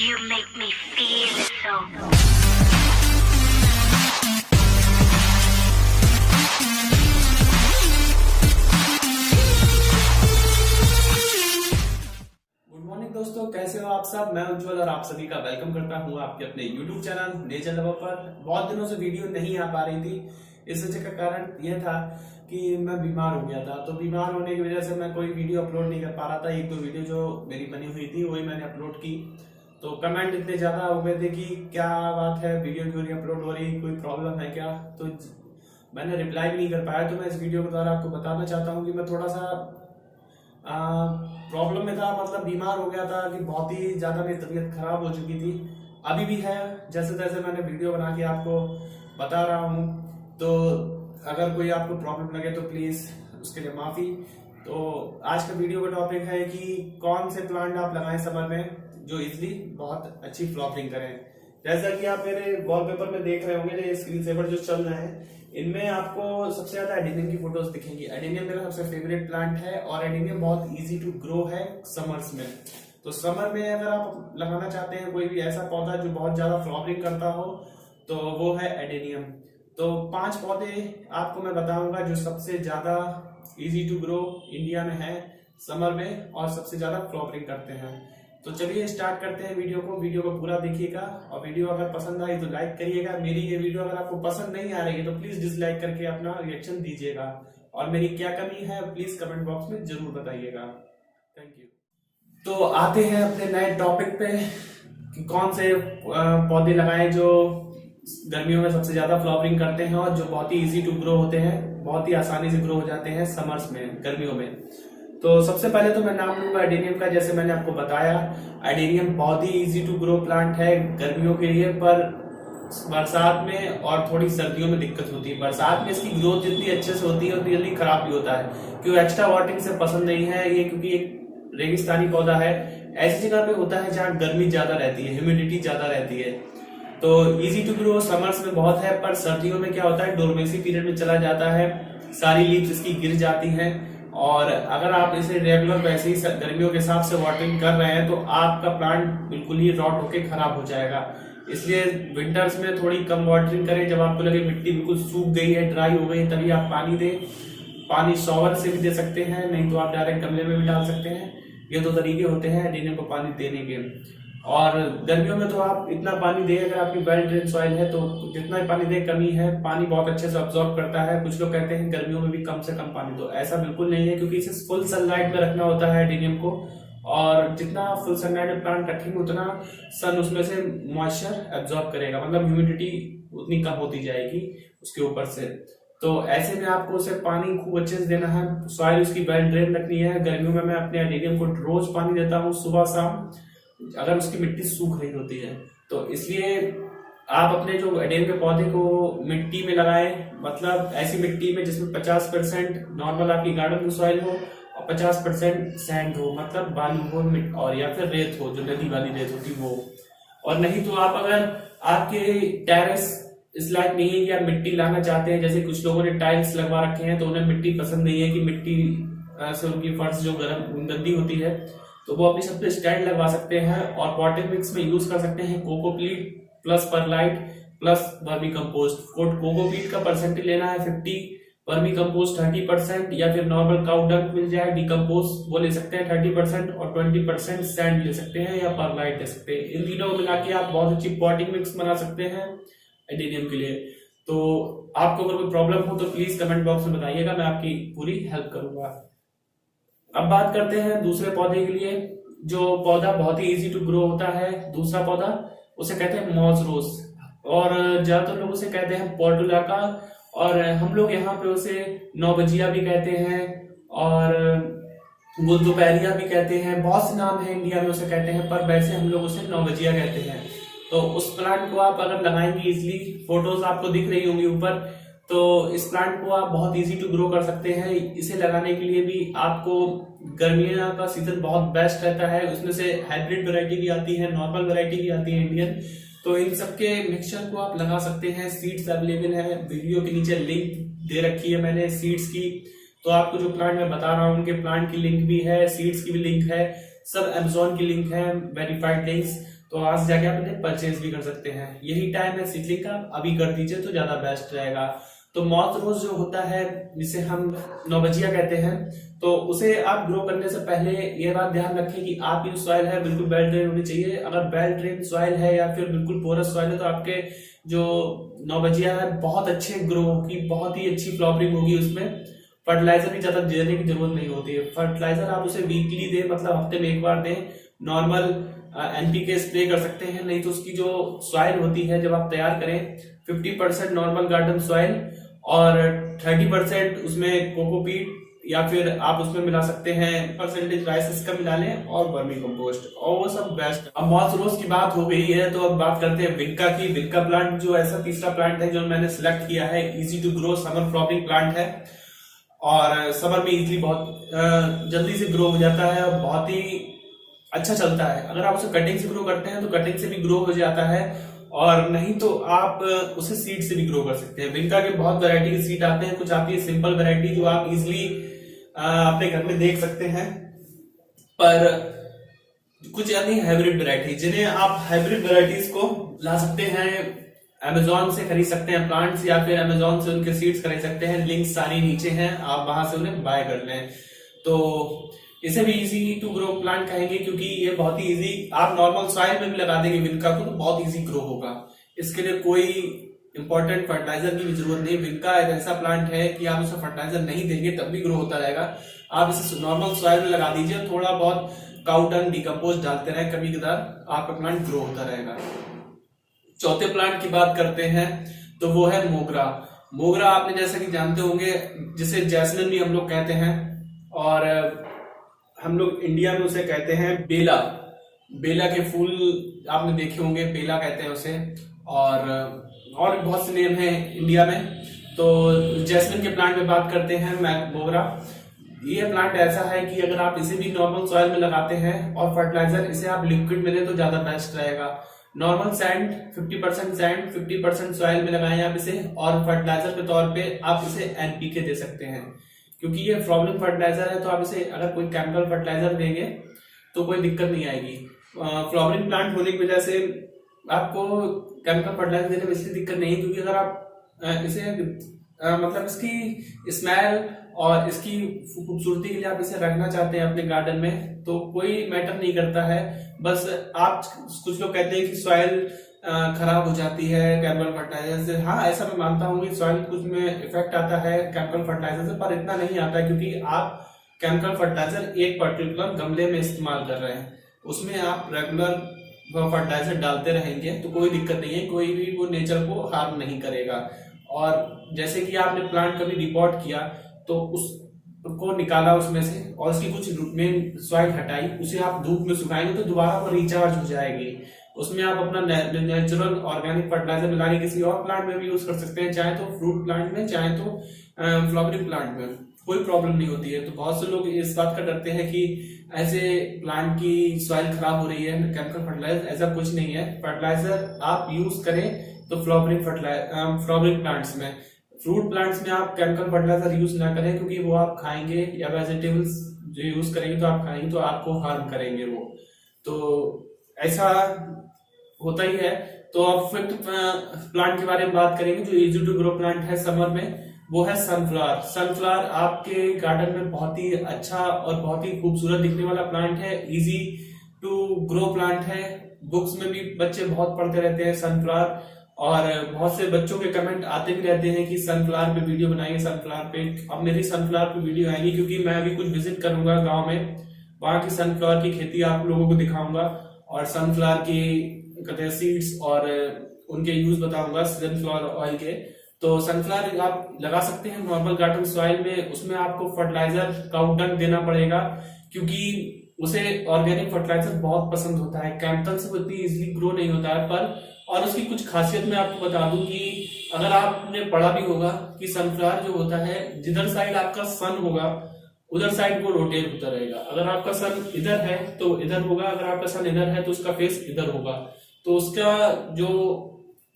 You make me feel so. Good morning दोस्तों, कैसे हो आप सब। मैं उज्जवल और आप सभी का वेलकम करता हूँ आपके अपने यूट्यूब चैनल नेचर लवर पर। बहुत दिनों से वीडियो नहीं आ पा रही थी। इस वजह का कारण यह था कि मैं बीमार हो गया था। तो बीमार होने की वजह से मैं कोई वीडियो अपलोड नहीं कर पा रहा था। एक दो वीडियो जो मेरी बनी हुई थी वही मैंने अपलोड की। तो कमेंट इतने ज्यादा हो गए थे कि क्या बात है, वीडियो क्यों नहीं अपलोड हो रही, कोई प्रॉब्लम है क्या। तो मैंने रिप्लाई भी नहीं कर पाया। तो मैं इस वीडियो के द्वारा आपको बताना चाहता हूँ कि मैं थोड़ा सा प्रॉब्लम में था, मतलब बीमार हो गया था कि बहुत ही ज्यादा मेरी तबीयत खराब हो चुकी थी। अभी भी है, जैसे तैसे मैंने वीडियो बना के आपको बता रहा हूँ। तो अगर कोई आपको प्रॉब्लम लगे तो प्लीज उसके लिए माफी। तो आज का वीडियो का टॉपिक है कि कौन से प्लांट आप लगाएं समर में जो इजिली बहुत अच्छी फ्लॉवरिंग करें। जैसा कि आप मेरे वॉलपेपर में देख रहे होंगे, जो स्क्रीन सेवर जो चल रहे हैं, इनमें आपको सबसे ज्यादा एडेनियम की फोटोज दिखेंगी। एडेनियम मेरा सबसे फेवरेट प्लांट है और एडेनियम बहुत इजी टू ग्रो है समर्स में। तो समर में अगर आप लगाना चाहते हैं कोई भी ऐसा पौधा जो बहुत ज्यादा फ्लॉवरिंग करता हो तो वो है एडेनियम। तो 5 पौधे आपको मैं बताऊंगा जो सबसे ज्यादा इजी टू ग्रो इंडिया में है समर में और सबसे ज्यादा फ्लॉवरिंग करते हैं। तो चलिए स्टार्ट करते हैं वीडियो को। वीडियो को पूरा देखिएगा और वीडियो अगर पसंद आई तो लाइक करिएगा। मेरी ये वीडियो अगर आपको पसंद नहीं आ रही है तो प्लीज डिसलाइक करके अपना रिएक्शन दीजिएगा। और मेरी क्या कमी है प्लीज कमेंट बॉक्स में जरूर बताइएगा। Thank you. तो आते हैं अपने नए टॉपिक पे कि कौन से पौधे लगाएं जो गर्मियों में सबसे ज्यादा फ्लावरिंग करते हैं और जो बहुत ही इजी टू ग्रो होते हैं, बहुत ही आसानी से ग्रो हो जाते हैं समर्स में, गर्मियों में। तो सबसे पहले तो मैं नाम लूंगा एडेनियम का। जैसे मैंने आपको बताया, एडेनियम बहुत ही इजी टू ग्रो प्लांट है गर्मियों के लिए, पर बरसात में और थोड़ी सर्दियों में दिक्कत होती है। बरसात में इसकी ग्रोथ जितनी अच्छे से होती है उतनी जल्दी खराब भी होता है, क्योंकि एक्स्ट्रा वाटरिंग से पसंद नहीं है ये, क्योंकि एक रेगिस्तानी पौधा है। ऐसी जगह पे होता है जहाँ गर्मी ज्यादा रहती है, ह्यूमिडिटी ज्यादा रहती है। तो इजी टू ग्रो समर्स में बहुत है, पर सर्दियों में क्या होता है, डोरमेसी पीरियड में चला जाता है, सारी लीव्स इसकी गिर जाती हैं। और अगर आप इसे रेगुलर वैसे ही गर्मियों के हिसाब से वाटरिंग कर रहे हैं तो आपका प्लांट बिल्कुल ही रॉट होके खराब हो जाएगा। इसलिए विंटर्स में थोड़ी कम वाटरिंग करें। जब आपको लगे मिट्टी बिल्कुल सूख गई है, ड्राई हो गई है, तभी आप पानी दें। पानी शॉवर से भी दे सकते हैं, नहीं तो आप डायरेक्ट गमले में भी डाल सकते हैं। ये 2 तरीके होते हैं एडेनियम को पानी देने के। और गर्मियों में तो आप इतना पानी दें, अगर आपकी वेल ड्रेन सॉइल है तो जितना भी पानी दें कमी है। पानी बहुत अच्छे से अब्सॉर्ब करता है। कुछ लोग कहते हैं गर्मियों में भी कम से कम पानी दो, ऐसा बिल्कुल नहीं है, क्योंकि इसे फुल सनलाइट में रखना होता है एडेनियम को। और जितना फुल सनलाइट में प्लांट रखेंगे उतना सन उसमें से मॉइस्चर एब्जॉर्ब करेगा, मतलब ह्यूमिडिटी उतनी कम होती जाएगी उसके ऊपर से। तो ऐसे में आपको उसे पानी खूब अच्छे से देना है, सॉइल उसकी वेल ड्रेन रखनी है। गर्मियों में मैं अपने एडेनियम को रोज पानी देता हूँ, सुबह शाम, अगर उसकी मिट्टी सूख रही होती है तो। इसलिए आप अपने जो एडेनियम के पौधे को मिट्टी में लगाएं, मतलब ऐसी मिट्टी में जिसमें 50% नॉर्मल आपकी गार्डन की सॉइल हो और 50% सैंड हो, मतलब बालू हो, और या फिर रेत हो, जो नदी वाली रेत होती वो। और नहीं तो आप अगर आपके टेरेस इस लायक नहीं है कि आप मिट्टी लाना चाहते हैं, जैसे कुछ लोगों ने टाइल्स लगवा रखे हैं तो उन्हें मिट्टी पसंद नहीं है कि मिट्टी से उनकी फर्श जो गंदी होती है, तो वो अपनी सब पे स्टैंड लगवा सकते हैं और पॉटिंग मिक्स में यूज कर सकते हैं cocopeat plus perlite plus vermicompost. Cocopeat का परसेंटेज लेना है 50, वर्मी कंपोस्ट 30%, या फिर नॉर्मल काउ डंग मिल जाए डिकम्पोज वो ले सकते हैं 30%, और 20% सैंड ले सकते हैं या परलाइट ले सकते हैं। इन तीनों को मिला के आप बहुत अच्छी पॉटिंग मिक्स बना सकते हैं एडेनियम के लिए। तो आपको अगर कोई प्रॉब्लम हो तो प्लीज कमेंट बॉक्स में बताइएगा, मैं आपकी पूरी हेल्प करूंगा। अब बात करते हैं दूसरे पौधे के लिए, जो पौधा बहुत ही इजी टू ग्रो होता है। दूसरा पौधा उसे कहते हैं मॉज रोज, और ज्यादातर लोग उसे कहते हैं पोर्टुलाका, और हम लोग यहाँ पे उसे नौबजिया भी कहते हैं और गुलदुपहरिया भी कहते हैं। बहुत से नाम है इंडिया में उसे कहते हैं, पर वैसे हम लोग उसे नौबजिया कहते हैं। तो उस प्लांट को आप अगर लगाएंगे इजिली, फोटोज आपको दिख रही होंगी ऊपर, तो इस प्लांट को आप बहुत इजी टू ग्रो कर सकते हैं। इसे लगाने के लिए भी आपको गर्मियों का सीजन बहुत बेस्ट रहता है। उसमें से हाइब्रिड वैरायटी भी आती है, नॉर्मल वैरायटी भी आती है इंडियन। तो इन सबके मिक्सचर को आप लगा सकते हैं। सीड्स अवेलेबल है, वीडियो के नीचे लिंक दे रखी है मैंने सीड्स की। तो आपको जो प्लांट मैं बता रहा हूँ उनके प्लांट की लिंक भी है, सीड्स की भी लिंक है, सब अमेज़न की लिंक है, वेरीफाइड लिंक्स। तो वहां से जाके आप इन्हें परचेज भी कर सकते हैं। यही टाइम है सीडलिंग का, अभी कर दीजिए तो ज्यादा बेस्ट रहेगा। तो मॉस रोज जो होता है जिसे हम नौबजिया कहते हैं, तो उसे आप ग्रो करने से पहले ये बात ध्यान रखें कि आपकी जो सॉइल है बिल्कुल वेल ड्रेन होनी चाहिए। अगर वेल ड्रेन सॉइल है या फिर बिल्कुल पोरस सॉइल है तो आपके जो नौबजिया है बहुत अच्छे ग्रो होगी, बहुत ही अच्छी फ्लावरिंग होगी। उसमें फर्टिलाइजर भी ज्यादा देने की जरूरत नहीं होती है। फर्टिलाइजर आप उसे वीकली दें, मतलब हफ्ते में एक बार दें। नॉर्मल एनपीके स्प्रे कर सकते हैं, नहीं तो उसकी जो सॉइल होती है जब आप तैयार करें 50% नॉर्मल गार्डन सॉइल और 30% उसमें कोकोपीट या फिर आप उसमें मिला सकते हैं परसेंटेज राइस का मिला लें और वर्मी कंपोस्ट, और वो सब बेस्ट। अब मॉस रोज की बात हो गई है तो अब बात करते हैं विनका की। विनका प्लांट जो ऐसा तीसरा प्लांट है जो मैंने सिलेक्ट किया है, easy to grow summer flowering plant है और समर में इजीली बहुत जल्दी से ग्रो हो जाता है और बहुत ही अच्छा चलता है। अगर आप उसे कटिंग से ग्रो करते हैं तो कटिंग से भी ग्रो हो जाता है, और नहीं तो आप उसे सीड से भी ग्रो कर सकते हैं। विनका के बहुत वैरायटी के सीड आते हैं, कुछ आती है सिंपल वैरायटी जो आप इजीली अपने घर में देख सकते हैं, पर कुछ आती है हाइब्रिड वैरायटी जिन्हें आप हाइब्रिड वैरायटीज को ला सकते हैं, अमेजोन से खरीद सकते हैं प्लांट्स, या फिर अमेजोन से उनके सीड्स खरीद सकते हैं। लिंक सारी नीचे हैं, आप वहां से उन्हें बाय कर लें। तो इसे भी इजी टू ग्रो प्लांट कहेंगे क्योंकि ये बहुत ही इजी, आप नॉर्मल सॉइल में भी लगा देंगे विनका को तो बहुत इजी ग्रो होगा। इसके लिए कोई इंपॉर्टेंट फर्टिलाइजर की भी जरूरत नहीं। विनका एक ऐसा प्लांट है कि आप उसे फर्टिलाइजर नहीं देंगे तब भी ग्रो होता रहेगा। आप इसे नॉर्मल सॉइल में लगा दीजिए, थोड़ा बहुत काउ डंग डिकम्पोज डालते रहे कभी कदार, आपका प्लांट ग्रो होता रहेगा। चौथे प्लांट की बात करते हैं तो वो है मोगरा। मोगरा आपने जैसा कि जानते होंगे जिसे जैस्मिन भी हम लोग कहते हैं, और हम लोग इंडिया में उसे कहते हैं बेला। बेला के फूल आपने देखे होंगे, बेला कहते हैं उसे, और बहुत से नेम हैं इंडिया में। तो जैस्मिन के प्लांट में बात करते हैं मोगरा। ये प्लांट ऐसा है कि अगर आप इसे भी नॉर्मल सॉइल में लगाते हैं और फर्टिलाइजर इसे आप लिक्विड में दें तो ज्यादा बेस्ट रहेगा। नॉर्मल सैंड 50% सैंड 50% सॉइल में लगाएं आप इसे, और फर्टिलाइजर के तौर पे आप इसे एनपीके दे सकते हैं क्योंकि ये फ्लावरिंग फर्टिलाइजर है। तो आप इसे अगर कोई केमिकल फर्टिलाइजर देंगे तो कोई दिक्कत नहीं आएगी। फ्लावरिंग प्लांट होने की वजह से आपको केमिकल फर्टिलाइजर देने में इसलिए दिक्कत नहीं, क्योंकि अगर आप इसे मतलब इसकी स्मेल और इसकी खूबसूरती के लिए आप इसे रखना चाहते हैं अपने गार्डन में तो कोई मैटर नहीं करता है। बस आप कुछ लोग कहते हैं कि सॉइल खराब हो जाती है केमिकल फर्टिलाइजर से। हाँ, ऐसा मैं मानता हूँ कि सॉइल कुछ में इफेक्ट आता है केमिकल फर्टिलाइजर से, पर इतना नहीं आता है क्योंकि आप केमिकल फर्टिलाइजर एक पर्टिकुलर गमले में इस्तेमाल कर रहे हैं, उसमें आप रेगुलर फर्टिलाइजर डालते रहेंगे तो कोई दिक्कत नहीं है, कोई भी वो नेचर को हार्म नहीं करेगा। और जैसे कि आपने प्लांट कभी रिपोर्ट किया तो उसको निकाला उसमें से और उसकी कुछ मेन सॉइल हटाई, उसे आप धूप में सुखाएंगे तो दोबारा वो रिचार्ज हो जाएगी। उसमें आप अपना नेचुरल ऑर्गेनिक फर्टिलाइजर मिला के किसी और प्लांट में भी यूज कर सकते हैं, चाहे तो फ्रूट प्लांट में चाहे तो फ्लावरिंग प्लांट में, कोई प्रॉब्लम नहीं होती है। तो बहुत से लोग इस बात का डरते हैं कि ऐसे प्लांट की सॉइल खराब हो रही है केमिकल फर्टिलाइजर, ऐसा कुछ नहीं है। फर्टिलाइजर आप यूज करें तो फ्लावरिंग प्लांट्स में, फ्रूट प्लांट्स में आप केमिकल फर्टिलाइजर यूज ना करें क्योंकि वो आप खाएंगे या वेजिटेबल्स जो यूज करेंगे तो आप खाएंगे तो आपको हार्म करेंगे वो, तो ऐसा होता ही है। तो अब फिफ्थ प्लांट के बारे में बात करेंगे जो इजी टू ग्रो प्लांट है समर में, वो है सनफ्लावर। सनफ्लावर आपके गार्डन में बहुत ही अच्छा और बहुत ही खूबसूरत दिखने वाला प्लांट है, इजी टू ग्रो प्लांट है। बुक्स में भी बच्चे बहुत पढ़ते रहते हैं सनफ्लावर, और बहुत से बच्चों के कमेंट आते भी रहते हैं कि सनफ्लावर पे वीडियो बनाइए, सनफ्लावर पे। अब मेरी सनफ्लावर पे वीडियो आएगी क्योंकि मैं अभी कुछ विजिट करूंगा गांव में, वहां की सनफ्लावर की खेती आप लोगों को दिखाऊंगा और सनफ्लावर की कहते सीड्स और उनके यूज बताऊंगा, सनफ्लावर ऑयल के। तो सनफ्लावर आप लगा सकते हैं नॉर्मल गार्डन सॉइल में, उसमें आपको फर्टिलाइजर काउ डंग देना पड़ेगा क्योंकि उसे ऑर्गेनिक फर्टिलाइजर बहुत पसंद होता है, केमिकल से उतनी इजीली ग्रो नहीं होता है। पर और उसकी कुछ खासियत मैं आपको बता दूं कि अगर आपने पढ़ा भी होगा कि सनफ्लावर जो होता है जिधर साइड आपका सन होगा उधर साइड वो रोटेट होता रहेगा। अगर आपका सन इधर है तो इधर होगा, अगर आपका सन इधर है तो उसका फेस इधर होगा। तो उसका जो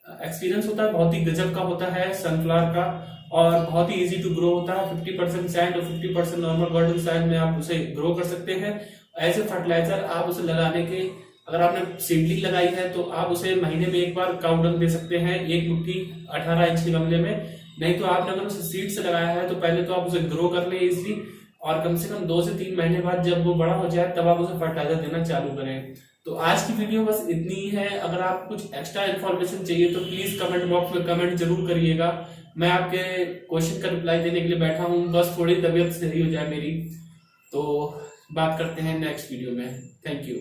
एक्सपीरियंस होता है बहुत ही गजब का होता है सनफ्लावर का, और बहुत ही इजी टू ग्रो होता है। 50% सैंड और 50% नॉर्मल गार्डन सॉइल में आप उसे ग्रो कर सकते हैं। ऐसे फर्टिलाइजर आप उसे लगाने के अगर आपने सीडलिंग लगाई है तो आप उसे महीने में एक बार काउडंग दे सकते हैं, 1 मुट्ठी 18 इंच के गमले में। नहीं तो आपने अगर उसे सीड से लगाया है तो पहले तो आप उसे ग्रो कर लें इजिली, और कम से कम 2 से 3 महीने बाद जब वो बड़ा हो जाए तब आप उसे फर्टिलाइजर देना चालू करें। तो आज की वीडियो बस इतनी ही है। अगर आप कुछ एक्स्ट्रा इन्फॉर्मेशन चाहिए तो प्लीज कमेंट बॉक्स में कमेंट जरूर करिएगा। मैं आपके क्वेश्चन का रिप्लाई देने के लिए बैठा हूँ, बस थोड़ी तबीयत सही हो जाए मेरी। तो बात करते हैं नेक्स्ट वीडियो में। Thank you.